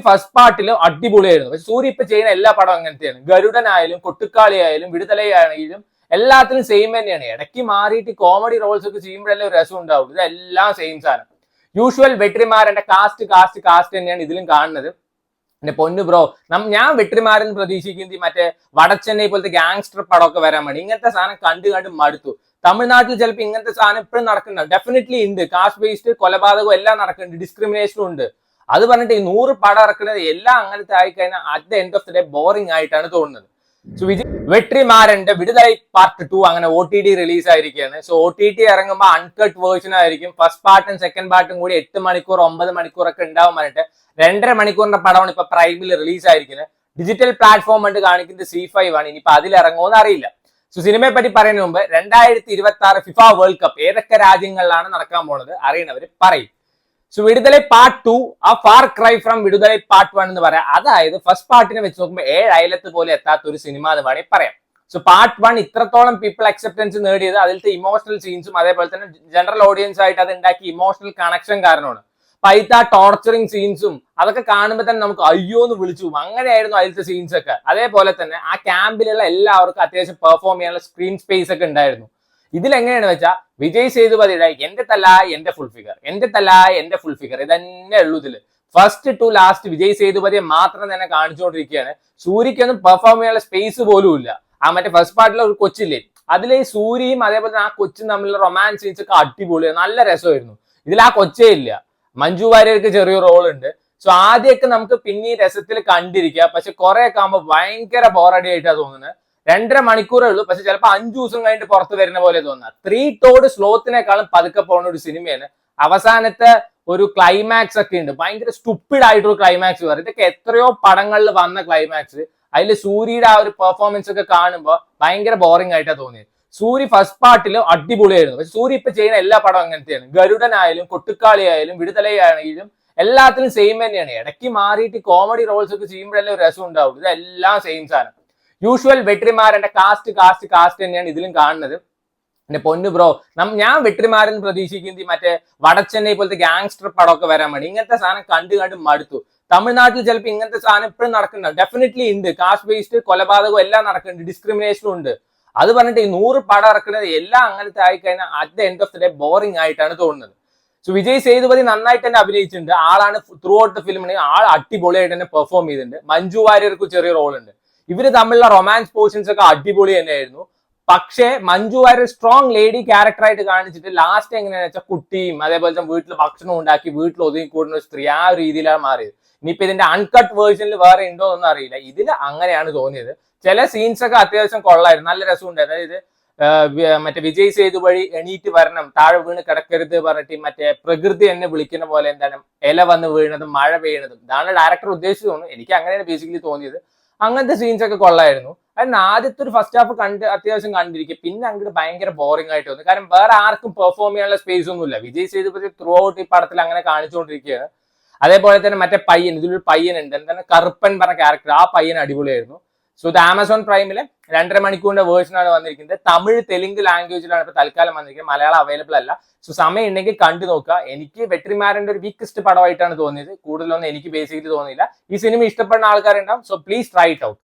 First പാർട്ടിൽ അടിപൊളിയായിരുന്നു. പക്ഷെ സൂര്യ ഇപ്പൊ ചെയ്യുന്ന എല്ലാ പടവും അങ്ങനത്തെയാണ്. ഗരുഡനായാലും കൊട്ടുക്കാളി ആയാലും വിടുതലയാണെങ്കിലും എല്ലാത്തിലും സെയിം തന്നെയാണ്. ഇടയ്ക്ക് മാറിയിട്ട് കോമഡി റോൾസ് ഒക്കെ ചെയ്യുമ്പോഴല്ലേ ഒരു രസം ഉണ്ടാവും. ഇതെല്ലാം സെയിം സാധനം. യൂഷ്വൽ വെട്രിമാരന്റെ കാസ്റ്റ് തന്നെയാണ് ഇതിലും കാണുന്നത്. എന്റെ പൊന്നു ബ്രോ, ഞാൻ വെട്രിമാരൻ പ്രതീക്ഷിക്കുന്നത് മറ്റേ വടച്ചെന്നൈ പോലത്തെ ഗാങ്സ്റ്റർ പടമൊക്കെ വരാൻ വേണ്ടി. ഇങ്ങനത്തെ സാധനം കണ്ട് മടുത്തു. തമിഴ്നാട്ടിൽ ചിലപ്പോൾ ഇങ്ങനത്തെ സാധനം ഇപ്പോഴും നടക്കുന്നുണ്ട്. ഡെഫിനറ്റ്ലി ഉണ്ട്. കാസ്റ്റ് ബേസ്ഡ് കൊലപാതകവും എല്ലാം നടക്കുന്നുണ്ട്, ഡിസ്ക്രിമിനേഷനും ഉണ്ട്. അത് പറഞ്ഞിട്ട് ഈ 100 പടം ഇറക്കുന്നത് എല്ലാം അങ്ങനത്തെ ആയിക്കഴിഞ്ഞാൽ at the end of the day boring ആയിട്ടാണ് തോന്നുന്നത്. സോ വെട്രിമാരന്റെ വിടുതലൈ പാർട്ട് 2 അങ്ങനെ OTT റിലീസ് ആയിരിക്കുകയാണ്. സോ OTT ഇറങ്ങുമ്പോൾ അൺകട്ട് വേർഷൻ ആയിരിക്കും. ഫസ്റ്റ് പാർട്ടും സെക്കൻഡ് പാർട്ടും കൂടി 8 മണിക്കൂർ 9 മണിക്കൂർ ഒക്കെ ഉണ്ടാവും. പറഞ്ഞിട്ട് 2.5 മണിക്കൂറിന്റെ പടമാണ് ഇപ്പൊ പ്രൈമിൽ റിലീസ് ആയിരിക്കുന്നത്. ഡിജിറ്റൽ പ്ലാറ്റ്ഫോം ആയിട്ട് കാണിക്കുന്നത് C5 ആണ്. ഇനിയിപ്പോ അതിൽ ഇറങ്ങുമോന്ന് അറിയില്ല. സോ സിനിമയെ പറ്റി പറയുന്നതിന് മുമ്പ് 2026 ഫിഫ വേൾഡ് കപ്പ് ഏതൊക്കെ രാജ്യങ്ങളിലാണ് നടക്കാൻ പോണത് അറിയണവര് പറയും. സോ വിടുതലൈ പാർട്ട് 2 ആ far cry from Viduthalai part 1 എന്ന് പറയാം. അതായത് ഫസ്റ്റ് പാർട്ടിനെ വെച്ച് നോക്കുമ്പോൾ 7 അയലത്ത് പോലെ എത്താത്ത ഒരു സിനിമ എന്ന് വേണമെങ്കിൽ പറയാം. സോ പാർട്ട് 1 ഇത്രത്തോളം പീപ്പിൾ അക്സെപ്റ്റൻസ് നേടിയത് അതിലത്തെ ഇമോഷണൽ സീൻസും അതേപോലെ തന്നെ ജനറൽ ഓഡിയൻസ് ആയിട്ട് അത് ഉണ്ടാക്കിയ ഇമോഷണൽ കണക്ഷൻ കാരണമാണ്. അപ്പൊ അതിലത്തെ ആ ടോർച്ചറിങ് സീൻസും അതൊക്കെ കാണുമ്പോൾ തന്നെ നമുക്ക് അയ്യോ എന്ന് വിളിച്ചു പോകും. അങ്ങനെയായിരുന്നു അതിലത്തെ സീൻസ് ഒക്കെ. അതേപോലെ തന്നെ ആ ക്യാമ്പിലുള്ള എല്ലാവർക്കും അത്യാവശ്യം പെർഫോം ചെയ്യാനുള്ള സ്ക്രീൻ സ്പേസ് ഒക്കെ ഉണ്ടായിരുന്നു. ഇതിലെങ്ങനെയാണെന്ന് വെച്ചാൽ വിജയ് സേതുപതിയുടെ എന്റെ തല എന്റെ ഫുൾ ഫിഗർ, എന്റെ തല എന്റെ ഫുൾ ഫിഗർ ഇതന്നെ ഉള്ളൂ ഇതില്. ഫസ്റ്റ് ടു ലാസ്റ്റ് വിജയ് സേതുപതിയെ മാത്രം തന്നെ കാണിച്ചുകൊണ്ടിരിക്കുകയാണ്. സൂര്യക്കൊന്നും പെർഫോം ചെയ്യാനുള്ള സ്പേസ് പോലും ഇല്ല. ആ മറ്റേ ഫസ്റ്റ് പാർട്ടിലെ ഒരു കൊച്ചില്ലേ, അതിലെ സൂര്യയും അതേപോലെ തന്നെ ആ കൊച്ചും തമ്മിലുള്ള റൊമാൻസ് സീൻസ് ഒക്കെ അടിപൊളിയാണ്, നല്ല രസമായിരുന്നു. ഇതിൽ ആ കൊച്ചേ ഇല്ല. മഞ്ജു വാര്യർക്ക് ചെറിയ റോൾ ഉണ്ട്. സോ ആദ്യമൊക്കെ നമുക്ക് പിന്നെ രസത്തിൽ കണ്ടിരിക്കുക. പക്ഷെ കുറെ ഒക്കെ ആകുമ്പോൾ ഭയങ്കര ബോറടി ആയിട്ടാണ് തോന്നുന്നത്. 2.5 മണിക്കൂറേ ഉള്ളൂ. പക്ഷെ ചിലപ്പോൾ 5 ദിവസം കഴിഞ്ഞിട്ട് പുറത്ത് വരുന്ന പോലെ തോന്നുക. 3 ടോഡ് സ്ലോത്തിനേക്കാളും പതുക്കെ പോകുന്ന ഒരു സിനിമയാണ്. അവസാനത്തെ ഒരു ക്ലൈമാക്സ് ഒക്കെ ഉണ്ട്, ഭയങ്കര സ്റ്റുപ്പിഡ് ആയിട്ടൊരു ക്ലൈമാക്സ് പറയും. ഇതൊക്കെ എത്രയോ പടങ്ങളിൽ വന്ന ക്ലൈമാക്സ്. അതിൽ സൂര്യയുടെ ആ ഒരു പെർഫോമൻസ് ഒക്കെ കാണുമ്പോൾ ഭയങ്കര ബോറിംഗ് ആയിട്ടാണ് തോന്നിയത്. സൂര്യ ഫസ്റ്റ് പാർട്ടിൽ അടിപൊളിയായിരുന്നു. പക്ഷെ സൂര്യ ഇപ്പൊ ചെയ്യുന്ന എല്ലാ പടവും അങ്ങനത്തെയാണ്. ഗരുഡനായാലും കൊട്ടുക്കാളി ആയാലും വിടുതലയാണെങ്കിലും എല്ലാത്തിലും സെയിം തന്നെയാണ്. ഇടയ്ക്ക് മാറിയിട്ട് കോമഡി റോൾസ് ഒക്കെ ചെയ്യുമ്പോഴല്ലേ ഒരു രസം ഉണ്ടാവും. ഇതെല്ലാം സെയിം സാധനം. യൂഷ്വൽ വെട്രിമാരന്റെ കാസ്റ്റ് തന്നെയാണ് ഇതിലും കാണുന്നത്. എന്റെ പൊന്നു ബ്രോ, ഞാൻ വെട്രിമാരൻ പ്രതീക്ഷിക്കുന്നത് മറ്റേ വടച്ചെന്നൈ പോലത്തെ ഗാങ്സ്റ്റർ പടമൊക്കെ വരാൻ വേണ്ടി. ഇങ്ങനത്തെ സാധനം കണ്ട് മടുത്തു. തമിഴ്നാട്ടിൽ ചിലപ്പോൾ ഇങ്ങനത്തെ സാധനം ഇപ്പോഴും നടക്കുന്നുണ്ട്. ഡെഫിനറ്റ്ലി ഉണ്ട്. കാസ്റ്റ് ബേസ്ഡ് കൊലപാതകവും എല്ലാം നടക്കുന്നുണ്ട്, ഡിസ്ക്രിമിനേഷനും ഉണ്ട്. അത് പറഞ്ഞിട്ട് ഈ 100 പടം ഇറക്കുന്നത് എല്ലാം അങ്ങനത്തെ ആയിക്കഴിഞ്ഞാൽ at the end of the day boring ആയിട്ടാണ് തോന്നുന്നത്. സോ വിജയ് സേതുപതി നന്നായിട്ട് തന്നെ അഭിനയിച്ചിട്ടുണ്ട്. ആളാണ് ത്രൂ ഔട്ട് ദ ഫിലിമിന് ആൾ അടിപൊളിയായിട്ട് തന്നെ പെർഫോം ചെയ്തിട്ടുണ്ട്. മഞ്ജു വാര്യർക്ക് ചെറിയ റോൾ ഉണ്ട്. ഇവര് തമ്മിലുള്ള റൊമാൻസ് പോർഷൻസ് ഒക്കെ അടിപൊളി തന്നെയായിരുന്നു. പക്ഷേ മഞ്ജു വാര്യർ സ്ട്രോങ് ലേഡി ക്യാരക്ടറായിട്ട് കാണിച്ചിട്ട് ലാസ്റ്റ് എങ്ങനെയാണെന്ന് വെച്ചാൽ കുട്ടിയും അതേപോലെ തന്നെ വീട്ടിൽ ഭക്ഷണം ഉണ്ടാക്കി വീട്ടിൽ ഒതുങ്ങി കൂടുന്ന ഒരു സ്ത്രീ ആ ഒരു രീതിയിലാണ് മാറിയത്. ഇനിയിപ്പോ ഇതിന്റെ അൺകട്ട് വേർഷനിൽ വേറെ ഉണ്ടോ എന്നൊന്നും അറിയില്ല. ഇതിൽ അങ്ങനെയാണ് തോന്നിയത്. ചില സീൻസ് ഒക്കെ അത്യാവശ്യം കൊള്ളായിരുന്നു, നല്ല രസമുണ്ട്. അതായത് മറ്റേ വിജയ് സേതുപതി എണീറ്റ് വരണം, താഴെ വീണ് കിടക്കരുത് പറഞ്ഞിട്ട് മറ്റേ പ്രകൃതി എന്നെ വിളിക്കുന്ന പോലെ എന്താണ് ഇല വന്ന് വീണതും മഴ പെയ്യണതും ഇതാണ് ഡയറക്ടർ ഉദ്ദേശിച്ചു തോന്നുന്നു. എനിക്ക് അങ്ങനെയാണ് ബേസിക്കലി തോന്നിയത്. അങ്ങനത്തെ സീൻസ് ഒക്കെ കൊള്ളായിരുന്നു. അതിന് ആദ്യത്തെ ഒരു ഫസ്റ്റ് ഹാഫ് അത്യാവശ്യം കണ്ടിരിക്കും. പിന്നെ അങ്ങോട്ട് ഭയങ്കര ബോറിംഗ് ആയിട്ട് തോന്നി. കാരണം വേറെ ആർക്കും പെർഫോം ചെയ്യാനുള്ള സ്പേസ് ഒന്നുമില്ല. വിജയ് സേതുപതി ത്രൂ ഔട്ട് ഈ പടത്തിൽ അങ്ങനെ കാണിച്ചുകൊണ്ടിരിക്കുകയാണ്. അതേപോലെ തന്നെ മറ്റേ പയ്യൻ, ഇതിലൊരു പയ്യനുണ്ട് എന്താണ് കറുപ്പൻ പറഞ്ഞ ക്യാരക്ടർ, ആ പയ്യൻ അടിപൊളിയായിരുന്നു. സോ ഇത് ആമസോൺ പ്രൈമിലെ 2.5 മണിക്കൂറിന്റെ വേർഷനാണ് വന്നിരിക്കുന്നത്. തമിഴ് തെലുങ്ക് ലാംഗ്വേജിലാണ് ഇപ്പൊ തൽക്കാലം വന്നിരിക്കുന്നത്. മലയാളം അവൈലബിൾ അല്ല. സോ സമയം ഉണ്ടെങ്കിൽ കണ്ടു നോക്കുക. എനിക്ക് വെട്രിമാരന്റെ ഒരു വീക്കസ്റ്റ് പടമായിട്ടാണ് തോന്നിയത്. കൂടുതലൊന്നും എനിക്ക് ബേസിക്കലി തോന്നിയില്ല. ഈ സിനിമ ഇഷ്ടപ്പെടുന്ന ആൾക്കാരുണ്ടാവും. So please try it out.